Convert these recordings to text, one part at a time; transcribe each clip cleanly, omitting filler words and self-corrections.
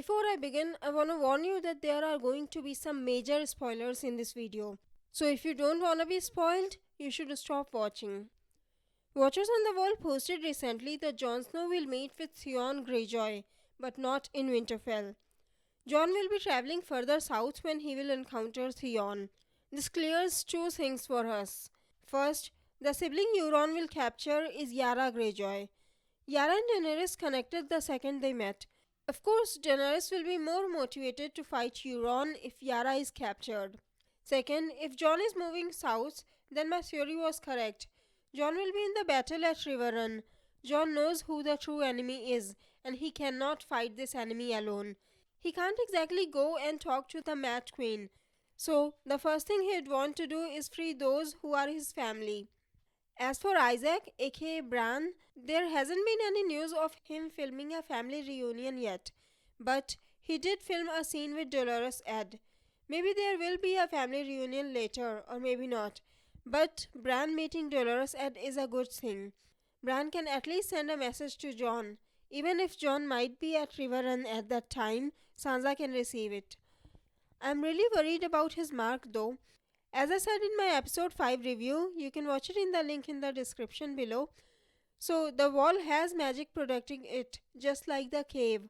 Before I begin, I want to warn you that there are going to be some major spoilers in this video. So if you don't want to be spoiled, you should stop watching. Watchers on the Wall posted recently that Jon Snow will meet with Theon Greyjoy, but not in Winterfell. Jon will be travelling further south when he will encounter Theon. This clears two things for us. First, the sibling Euron will capture is Yara Greyjoy. Yara and Daenerys connected the second they met. Of course, Daenerys will be more motivated to fight Euron if Yara is captured. Second, if Jon is moving south, then my theory was correct. Jon will be in the battle at River Run. Jon knows who the true enemy is, and he cannot fight this enemy alone. He can't exactly go and talk to the Mad Queen. So, the first thing he'd want to do is free those who are his family. As for Isaac, aka Bran, there hasn't been any news of him filming a family reunion yet. But he did film a scene with Dolores Ed. Maybe there will be a family reunion later, or maybe not. But Bran meeting Dolores Ed is a good thing. Bran can at least send a message to Jon. Even if Jon might be at River Run at that time, Sansa can receive it. I'm really worried about his mark though. As I said in my episode 5 review, you can watch it in the link in the description below. So the wall has magic protecting it, just like the cave.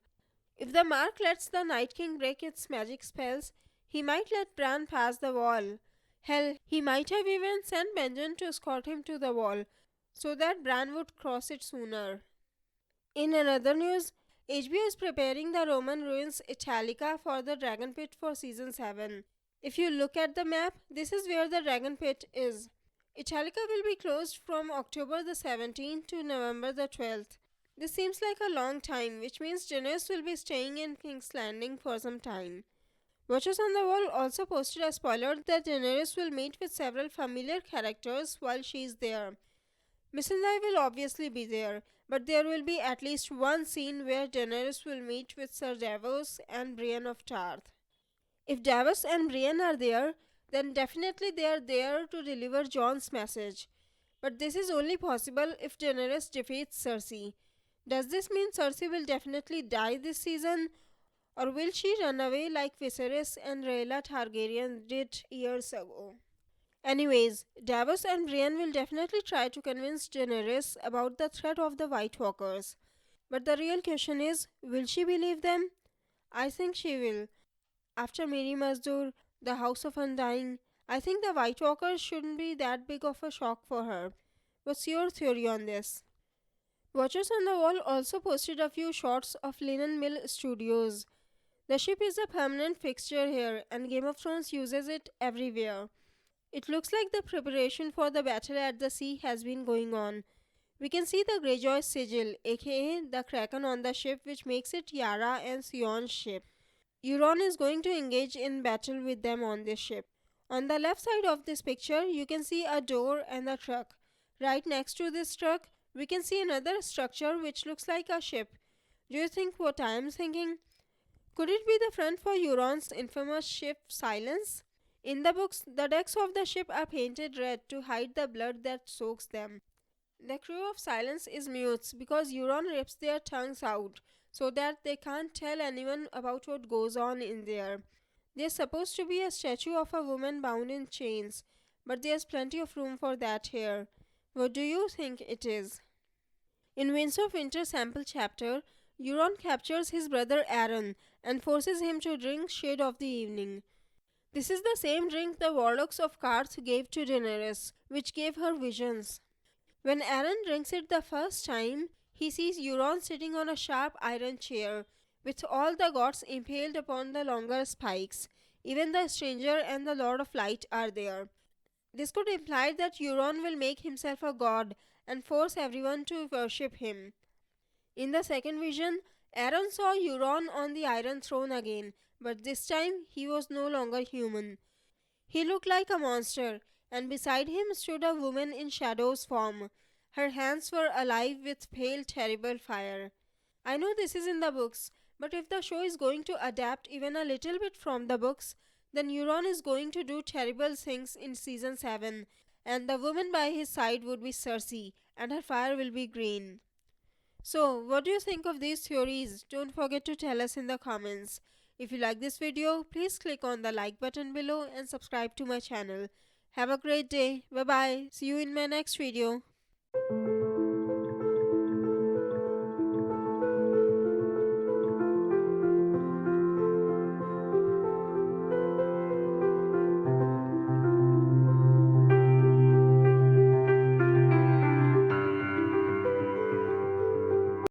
If the mark lets the Night King break its magic spells, he might let Bran pass the wall. Hell, he might have even sent Benjen to escort him to the wall, so that Bran would cross it sooner. In another news, HBO is preparing the Roman ruins Italica for the Dragon Pit for season 7. If you look at the map, this is where the Dragon Pit is. Italica will be closed from October the 17th to November the 12th. This seems like a long time, which means Daenerys will be staying in King's Landing for some time. Watchers on the Wall also posted a spoiler that Daenerys will meet with several familiar characters while she is there. Missandei will obviously be there, but there will be at least one scene where Daenerys will meet with Sir Davos and Brienne of Tarth. If Davos and Brienne are there, then definitely they are there to deliver Jon's message. But this is only possible if Daenerys defeats Cersei. Does this mean Cersei will definitely die this season? Or will she run away like Viserys and Rhaella Targaryen did years ago? Anyways, Davos and Brienne will definitely try to convince Daenerys about the threat of the White Walkers. But the real question is, will she believe them? I think she will. After Miri Mazdur, the House of Undying, I think the White Walkers shouldn't be that big of a shock for her. What's your theory on this? Watchers on the Wall also posted a few shots of Linen Mill Studios. The ship is a permanent fixture here and Game of Thrones uses it everywhere. It looks like the preparation for the battle at the sea has been going on. We can see the Greyjoy sigil, aka the Kraken on the ship, which makes it Yara and Theon's ship. Euron is going to engage in battle with them on this ship. On the left side of this picture, you can see a door and a truck. Right next to this truck, we can see another structure which looks like a ship. Do you think what I am thinking? Could it be the front for Euron's infamous ship Silence? In the books, the decks of the ship are painted red to hide the blood that soaks them. The crew of Silence is mutes because Euron rips their tongues out so that they can't tell anyone about what goes on in there. There's supposed to be a statue of a woman bound in chains, but there's plenty of room for that here. What do you think it is? In Winds of Winter sample chapter, Euron captures his brother Aeron and forces him to drink Shade of the Evening. This is the same drink the warlocks of Qarth gave to Daenerys, which gave her visions. When Aeron drinks it the first time, he sees Euron sitting on a sharp iron chair, with all the gods impaled upon the longer spikes. Even the Stranger and the Lord of Light are there. This could imply that Euron will make himself a god and force everyone to worship him. In the second vision, Aeron saw Euron on the Iron Throne again, but this time he was no longer human. He looked like a monster, and beside him stood a woman in Shadow's form. Her hands were alive with pale, terrible fire. I know this is in the books, but if the show is going to adapt even a little bit from the books, then Euron is going to do terrible things in season 7, and the woman by his side would be Cersei, and her fire will be green. So, what do you think of these theories? Don't forget to tell us in the comments. If you like this video, please click on the like button below and subscribe to my channel. Have a great day. Bye bye. See you in my next video.